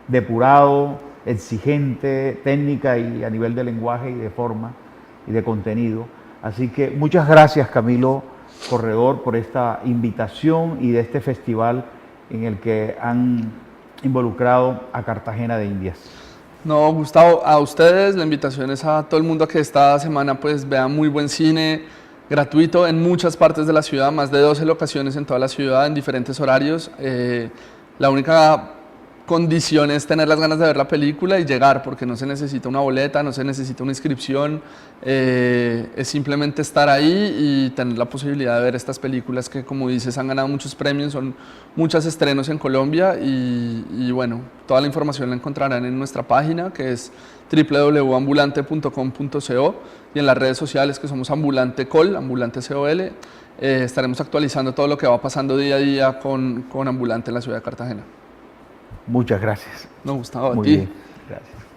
depurado, exigente, técnica y a nivel de lenguaje y de forma y de contenido. Así que muchas gracias, Camilo Corredor, por esta invitación y de este festival en el que han involucrado a Cartagena de Indias. No, Gustavo, a ustedes la invitación es a todo el mundo a que esta semana pues vea muy buen cine gratuito en muchas partes de la ciudad, más de 12 locaciones en toda la ciudad, en diferentes horarios. La única condición es tener las ganas de ver la película y llegar, porque no se necesita una boleta, no se necesita una inscripción, es simplemente estar ahí y tener la posibilidad de ver estas películas que, como dices, han ganado muchos premios, son muchos estrenos en Colombia, y bueno, toda la información la encontrarán en nuestra página, que es www.ambulante.com.co, y en las redes sociales, que somos AmbulanteCol, AmbulanteCOL. Estaremos actualizando todo lo que va pasando día a día con Ambulante en la ciudad de Cartagena. Muchas gracias. No, Gustavo, a Muy ti. bien, gracias.